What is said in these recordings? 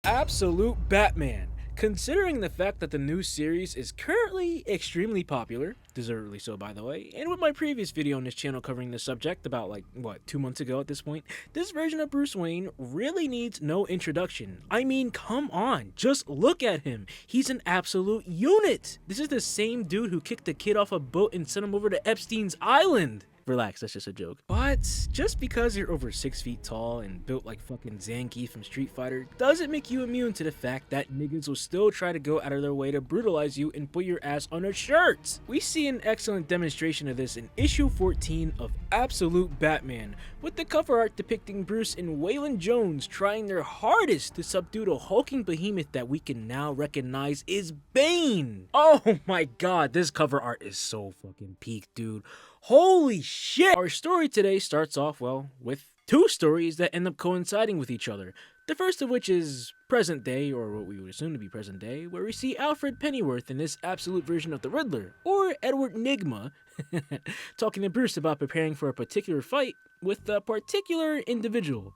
Absolute Batman. Considering the fact that the new series is currently extremely popular, deservedly so by the way, and with my previous video on this channel covering this subject about 2 months ago at this point, this version of Bruce Wayne really needs no introduction. I mean, come on, just look at him. He's an absolute unit. This is the same dude who kicked a kid off a boat and sent him over to Epstein's Island. Relax, that's just a joke. But just because you're over 6 feet tall and built like fucking Zangief from Street Fighter doesn't make you immune to the fact that niggas will still try to go out of their way to brutalize you and put your ass on a shirt. We see an excellent demonstration of this in issue 14 of Absolute Batman, with the cover art depicting Bruce and Waylon Jones trying their hardest to subdue the hulking behemoth that we can now recognize is Bane. Oh my god, this cover art is so fucking peak, dude. Holy shit! Our story today starts off, well, with two stories that end up coinciding with each other. The first of which is present day, or what we would assume to be present day, where we see Alfred Pennyworth in this absolute version of the Riddler, or Edward Nygma, talking to Bruce about preparing for a particular fight with a particular individual,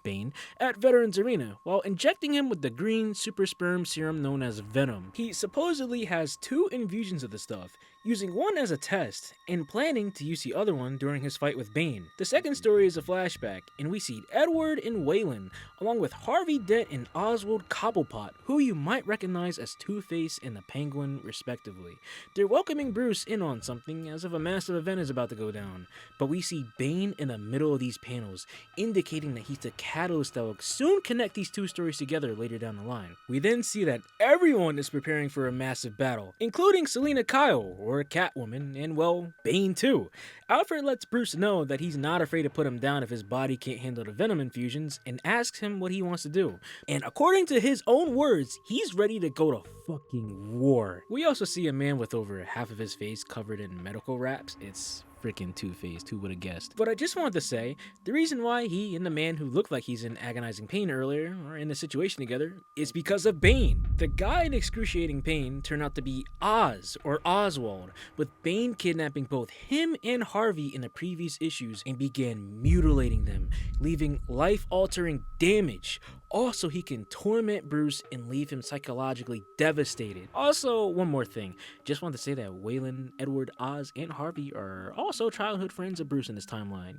Bane, at Veterans Arena, while injecting him with the green super sperm serum known as Venom. He supposedly has 2 infusions of the stuff, using one as a test, and planning to use the other one during his fight with Bane. The second story is a flashback, and we see Edward and Waylon, along with Harvey Dent and Oswald Cobblepot, who you might recognize as Two-Face and the Penguin, respectively. They're welcoming Bruce in on something, as if a massive event is about to go down, but we see Bane in the middle of these panels, indicating that he's the catalyst that will soon connect these 2 stories together later down the line. We then see that everyone is preparing for a massive battle, including Selina Kyle, or Catwoman, and well, Bane too. Alfred lets Bruce know that he's not afraid to put him down if his body can't handle the Venom infusions, and asks him what he wants to do. And according to his own words, he's ready to go to fucking war. We also see a man with over half of his face covered in medical wraps. It's freaking Two-Faced, who would have guessed? But I just wanted to say, the reason why he and the man who looked like he's in agonizing pain earlier are in a situation together is because of Bane. The guy in excruciating pain turned out to be Oz, or Oswald, with Bane kidnapping both him and Harvey in the previous issues and began mutilating them, leaving life-altering damage. Also, he can torment Bruce and leave him psychologically devastated. Also, one more thing. Just wanted to say that Waylon, Edward, Oz, and Harvey are also childhood friends of Bruce in this timeline,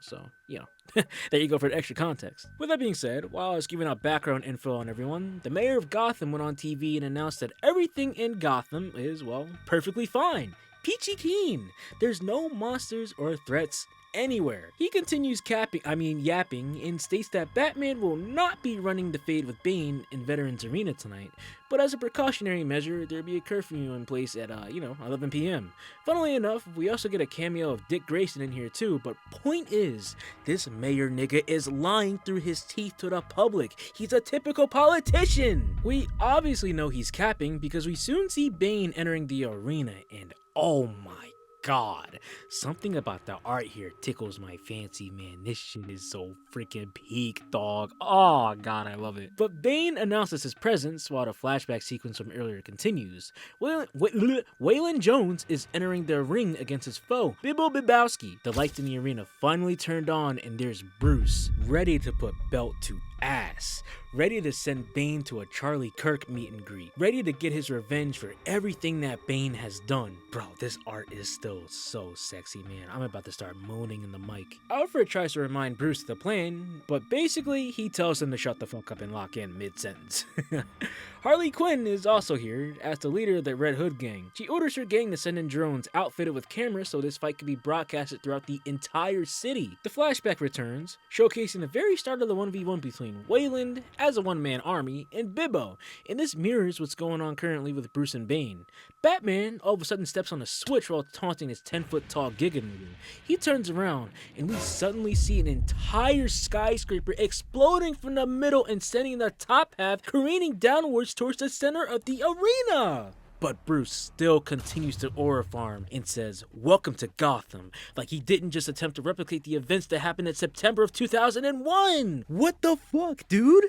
so, there you go for the extra context. With that being said, while I was giving out background info on everyone, the mayor of Gotham went on TV and announced that everything in Gotham is, well, perfectly fine. Peachy keen. There's no monsters or threats anywhere. He continues yapping, and states that Batman will not be running the fade with Bane in Veterans Arena tonight, but as a precautionary measure, there'll be a curfew in place at, 11 p.m. Funnily enough, we also get a cameo of Dick Grayson in here too, but point is, this mayor nigga is lying through his teeth to the public. He's a typical politician! We obviously know he's capping because we soon see Bane entering the arena, and oh my god, something about the art here tickles my fancy, man. This shit is so freaking peak, dog. Oh god, I love it. But Bane announces his presence while the flashback sequence from earlier continues. Waylon Jones is entering the ring against his foe, Bibbo Bibowski. The lights in the arena finally turned on, and there's Bruce, ready to put belt to ass, ready to send Bane to a Charlie Kirk meet and greet, ready to get his revenge for everything that Bane has done. Bro, this art is still so sexy, man. I'm about to start moaning in the mic. Alfred tries to remind Bruce of the plan, but basically he tells him to shut the fuck up and lock in mid-sentence. Harley Quinn is also here as the leader of the Red Hood gang. She orders her gang to send in drones outfitted with cameras so this fight can be broadcasted throughout the entire city. The flashback returns, showcasing the very start of the 1v1 between Waylon as a one-man army and Bibbo, and this mirrors what's going on currently with Bruce and Bane. Batman all of a sudden steps on a switch while taunting his 10-foot-tall Giga Noodle. He turns around, and we suddenly see an entire skyscraper exploding from the middle and sending the top half careening downwards towards the center of the arena. But Bruce still continues to aura farm and says, "Welcome to Gotham," like he didn't just attempt to replicate the events that happened in September of 2001. What the fuck, dude?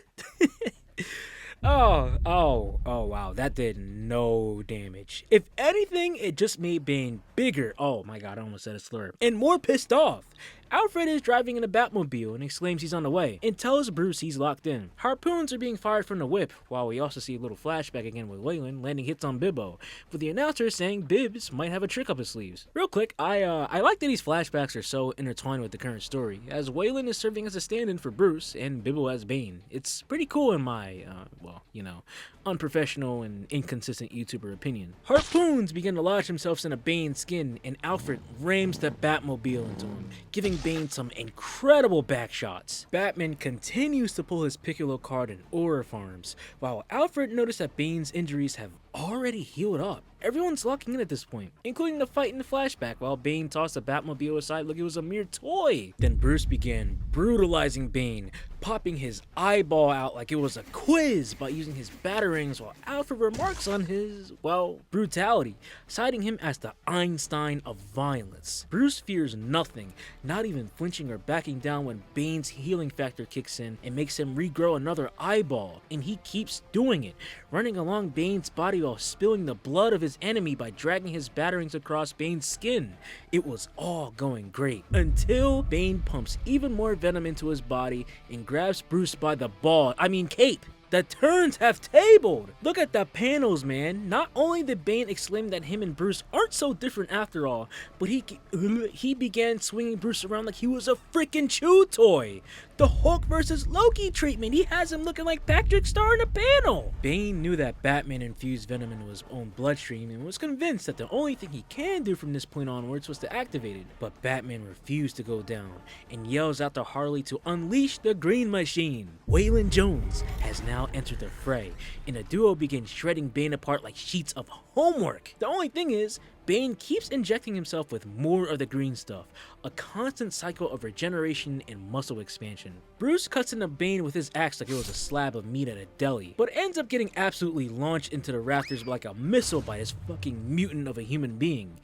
Oh, wow, that did no damage. If anything, it just made Bane bigger. Oh my god, I almost said a slur. And more pissed off. Alfred is driving in a Batmobile and exclaims he's on the way, and tells Bruce he's locked in. Harpoons are being fired from the whip, while we also see a little flashback again with Waylon landing hits on Bibbo, with the announcer saying Bibbs might have a trick up his sleeves. Real quick, I like that these flashbacks are so intertwined with the current story, as Waylon is serving as a stand-in for Bruce and Bibbo as Bane. It's pretty cool in my, unprofessional and inconsistent YouTuber opinion. Harpoons begin to lodge themselves in a Bane's skin, and Alfred rams the Batmobile into him, giving Bane some incredible back shots. Batman continues to pull his Piccolo card in Aura Farms, while Alfred noticed that Bane's injuries have already healed up. Everyone's locking in at this point, including the fight in the flashback while Bane tossed the Batmobile aside like it was a mere toy. Then Bruce began brutalizing Bane, popping his eyeball out like it was a quiz by using his batarangs, while Alfred remarks on his, brutality, citing him as the Einstein of violence. Bruce fears nothing, not even flinching or backing down when Bane's healing factor kicks in and makes him regrow another eyeball, and he keeps doing it, running along Bane's body while spilling the blood of his enemy by dragging his batarangs across Bane's skin. It was all going great, until Bane pumps even more venom into his body and grabs Bruce by the cape. The turns have tabled! Look at the panels, man. Not only did Bane exclaim that him and Bruce aren't so different after all, but he began swinging Bruce around like he was a freaking chew toy. The Hulk versus Loki treatment. He has him looking like Patrick Star in a panel. Bane knew that Batman infused venom into his own bloodstream and was convinced that the only thing he can do from this point onwards was to activate it. But Batman refused to go down and yells out to Harley to unleash the Green Machine. Waylon Jones has now entered the fray, and the duo begins shredding Bane apart like sheets of homework. The only thing is, Bane keeps injecting himself with more of the green stuff, a constant cycle of regeneration and muscle expansion. Bruce cuts into Bane with his axe like it was a slab of meat at a deli, but ends up getting absolutely launched into the rafters like a missile by this fucking mutant of a human being.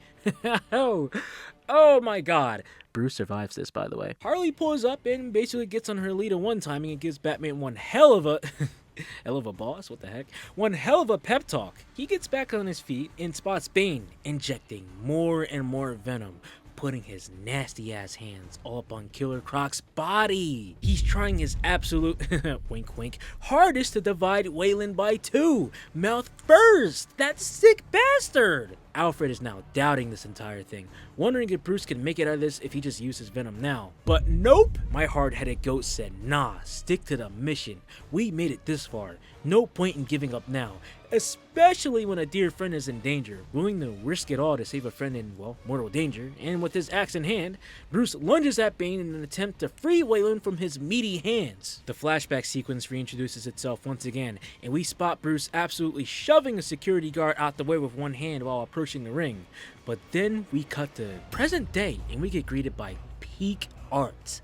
Oh my god. Bruce survives this, by the way. Harley pulls up and basically gets on her lead at one timing and gives Batman one hell of a boss, what the heck? One hell of a pep talk. He gets back on his feet and spots Bane injecting more and more venom, putting his nasty ass hands all up on Killer Croc's body. He's trying his absolute wink wink hardest to divide Waylon by two, mouth first. That sick bastard. Alfred is now doubting this entire thing, wondering if Bruce can make it out of this if he just uses venom now. But nope! My hard-headed goat said, nah, stick to the mission. We made it this far. No point in giving up now, especially when a dear friend is in danger, willing to risk it all to save a friend in, mortal danger. And with his axe in hand, Bruce lunges at Bane in an attempt to free Waylon from his meaty hands. The flashback sequence reintroduces itself once again, and we spot Bruce absolutely shoving a security guard out the way with one hand while approaching the ring. But then we cut to present day, and we get greeted by peak art,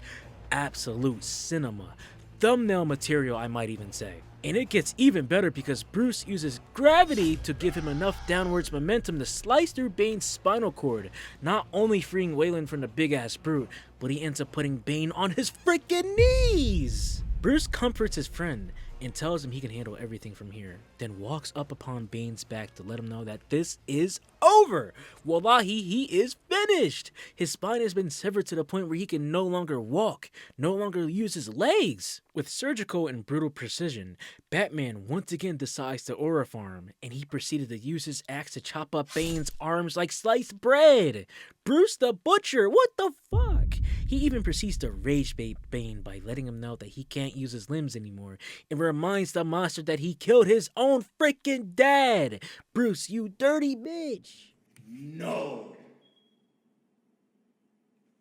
absolute cinema, thumbnail material I might even say. And it gets even better because Bruce uses gravity to give him enough downwards momentum to slice through Bane's spinal cord, not only freeing Waylon from the big-ass brute, but he ends up putting Bane on his freaking knees! Bruce comforts his friend and tells him he can handle everything from here, then walks up upon Bane's back to let him know that this is over. Wallahi, he is finished. His spine has been severed to the point where he can no longer walk, no longer use his legs. With surgical and brutal precision, Batman once again decides to aura farm, and he proceeded to use his axe to chop up Bane's arms like sliced bread. Bruce the Butcher, what the fuck? He even proceeds to rage bait Bane by letting him know that he can't use his limbs anymore, and reminds the monster that he killed his own freaking dad. Bruce, you dirty bitch. No.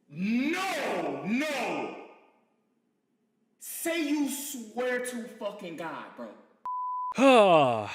No. Say you swear to fucking God, bro.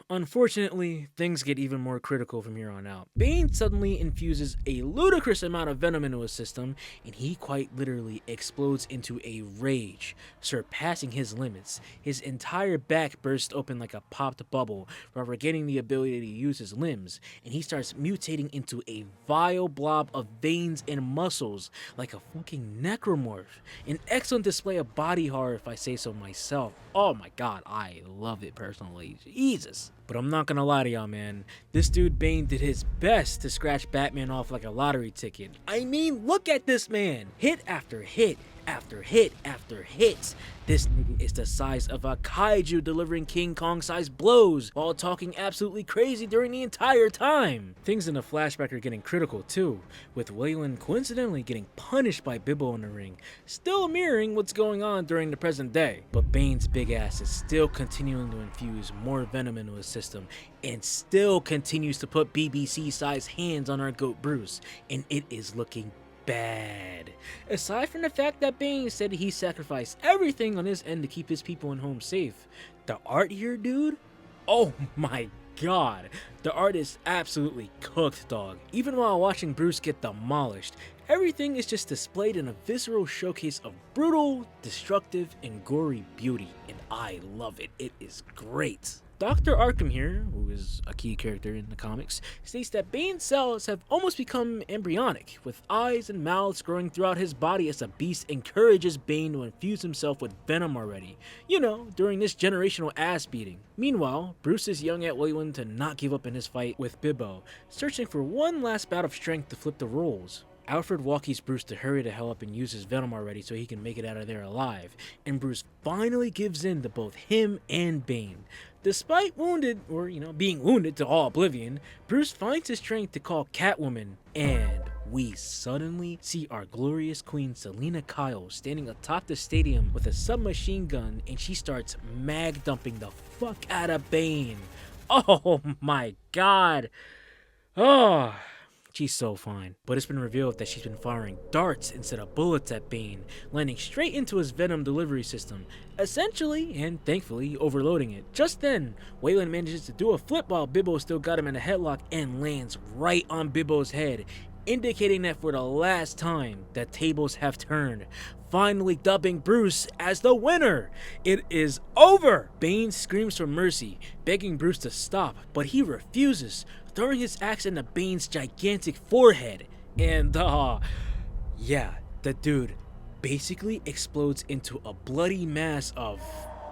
Unfortunately, things get even more critical from here on out. Bane suddenly infuses a ludicrous amount of venom into his system, and he quite literally explodes into a rage, surpassing his limits. His entire back bursts open like a popped bubble while regaining the ability to use his limbs, and he starts mutating into a vile blob of veins and muscles like a fucking necromorph. An excellent display of body horror if I say so myself. Oh my god, I love it personally. Jesus. But I'm not gonna lie to y'all, man. This dude Bane did his best to scratch Batman off like a lottery ticket. I mean, look at this man. Hit after hit after hit after hit. This nigga is the size of a kaiju delivering King Kong sized blows while talking absolutely crazy during the entire time. Things in the flashback are getting critical too, with Wayland coincidentally getting punished by Bibbo in the ring, still mirroring what's going on during the present day. But Bane's big ass is still continuing to infuse more venom into his system and still continues to put BBC sized hands on our GOAT Bruce, and it is looking bad. Aside from the fact that Bane said he sacrificed everything on his end to keep his people and home safe, the art here, dude, oh my god, the art is absolutely cooked, dog. Even while watching Bruce get demolished, everything is just displayed in a visceral showcase of brutal, destructive, and gory beauty, and I love it. It is great. Dr. Arkham here, who is a key character in the comics, states that Bane's cells have almost become embryonic, with eyes and mouths growing throughout his body as the beast encourages Bane to infuse himself with venom already, you know, during this generational ass beating. Meanwhile, Bruce is yelling at Wayland to not give up in his fight with Bibbo, searching for one last bout of strength to flip the roles. Alfred walkies Bruce to hurry the hell up and use his venom already so he can make it out of there alive, and Bruce finally gives in to both him and Bane. Despite being wounded to all oblivion, Bruce finds his strength to call Catwoman, and we suddenly see our glorious queen Selina Kyle standing atop the stadium with a submachine gun, and she starts mag dumping the fuck out of Bane. Oh my god. Oh. She's so fine, but it's been revealed that she's been firing darts instead of bullets at Bane, landing straight into his venom delivery system, essentially, and thankfully, overloading it. Just then, Wayland manages to do a flip while Bibbo still got him in a headlock and lands right on Bibbo's head, indicating that for the last time, the tables have turned, finally dubbing Bruce as the winner. It is over! Bane screams for mercy, begging Bruce to stop, but he refuses, throwing his axe into Bane's gigantic forehead. And, yeah, the dude basically explodes into a bloody mass of,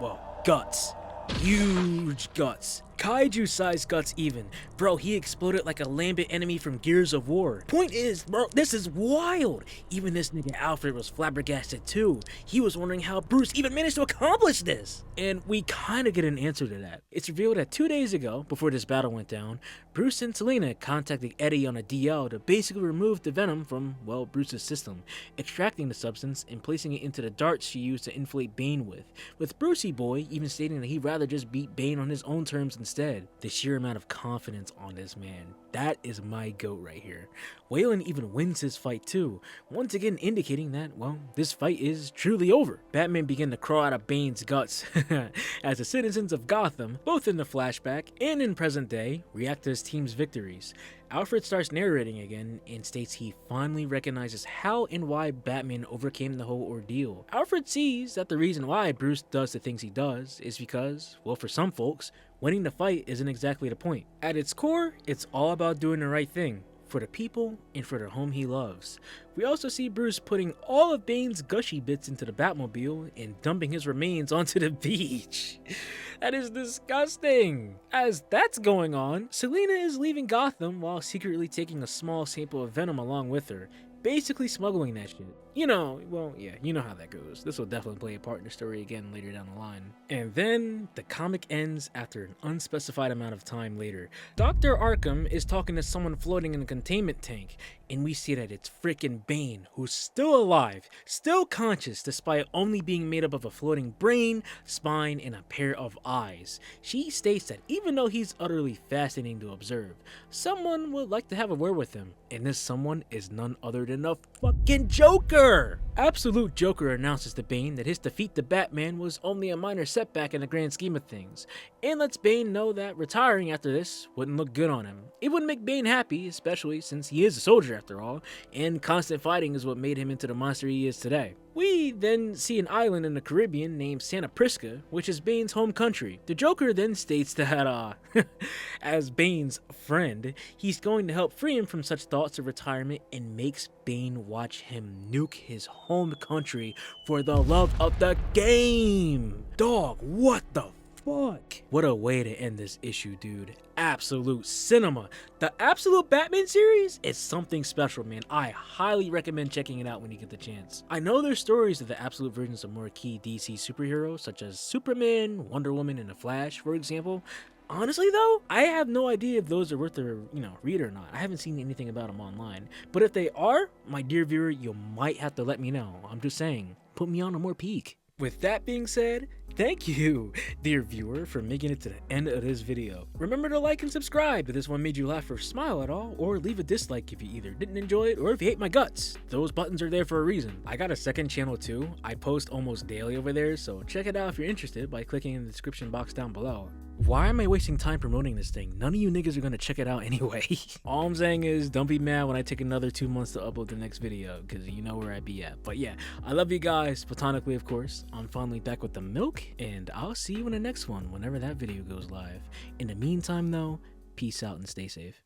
well, guts. Huge guts. Kaiju-sized guts even. Bro, he exploded like a lambent enemy from Gears of War. Point is, bro, this is wild. Even this nigga Alfred was flabbergasted too. He was wondering how Bruce even managed to accomplish this. And we kinda get an answer to that. It's revealed that 2 days ago, before this battle went down, Bruce and Selina contacted Eddie on a DL to basically remove the venom from, well, Bruce's system, extracting the substance and placing it into the darts she used to inflate Bane with Brucey Boy even stating that he'd rather just beat Bane on his own terms instead. The sheer amount of confidence on this man, that is my GOAT right here. Wayland even wins his fight too, once again indicating that, well, this fight is truly over. Batman began to crawl out of Bane's guts as the citizens of Gotham, both in the flashback and in present day, react to his team's victories. Alfred starts narrating again and states he finally recognizes how and why Batman overcame the whole ordeal. Alfred sees that the reason why Bruce does the things he does is because, well, for some folks, winning the fight isn't exactly the point. At its core, it's all about doing the right thing, for the people and for the home he loves. We also see Bruce putting all of Bane's gushy bits into the Batmobile and dumping his remains onto the beach. That is disgusting. As that's going on, Selina is leaving Gotham while secretly taking a small sample of venom along with her, basically smuggling that shit. You know, well, yeah, you know how that goes. This will definitely play a part in the story again later down the line. And then the comic ends after an unspecified amount of time later. Dr. Arkham is talking to someone floating in a containment tank, and we see that it's frickin' Bane, who's still alive, still conscious despite only being made up of a floating brain, spine, and a pair of eyes. She states that even though he's utterly fascinating to observe, someone would like to have a word with him, and this someone is none other than the fucking Joker! Absolute Joker announces to Bane that his defeat to Batman was only a minor setback in the grand scheme of things, and lets Bane know that retiring after this wouldn't look good on him. It wouldn't make Bane happy, especially since he is a soldier after all, and constant fighting is what made him into the monster he is today. We then see an island in the Caribbean named Santa Prisca, which is Bane's home country. The Joker then states that, as Bane's friend, he's going to help free him from such thoughts of retirement and makes Bane watch him nuke his home country for the love of the game. Dog, what the fuck? What a way to end this issue, dude. Absolute cinema. The Absolute Batman series is something special, man. I highly recommend checking it out when you get the chance. I know there's stories of the Absolute versions of more key DC superheroes, such as Superman, Wonder Woman, and The Flash, for example. Honestly though, I have no idea if those are worth a read or not. I haven't seen anything about them online. But if they are, my dear viewer, you might have to let me know. I'm just saying, put me on a more peek. With that being said, thank you, dear viewer, for making it to the end of this video. Remember to like and subscribe if this one made you laugh or smile at all, or leave a dislike if you either didn't enjoy it or if you hate my guts. Those buttons are there for a reason. I got a second channel too. I post almost daily over there, so check it out if you're interested by clicking in the description box down below. Why am I wasting time promoting this thing? None of you niggas are gonna check it out anyway. All I'm saying is, don't be mad when I take another 2 months to upload the next video, because you know where I be at. But yeah, I love you guys, platonically of course. I'm finally back with the milk, and I'll see you in the next one, whenever that video goes live. In the meantime though, peace out and stay safe.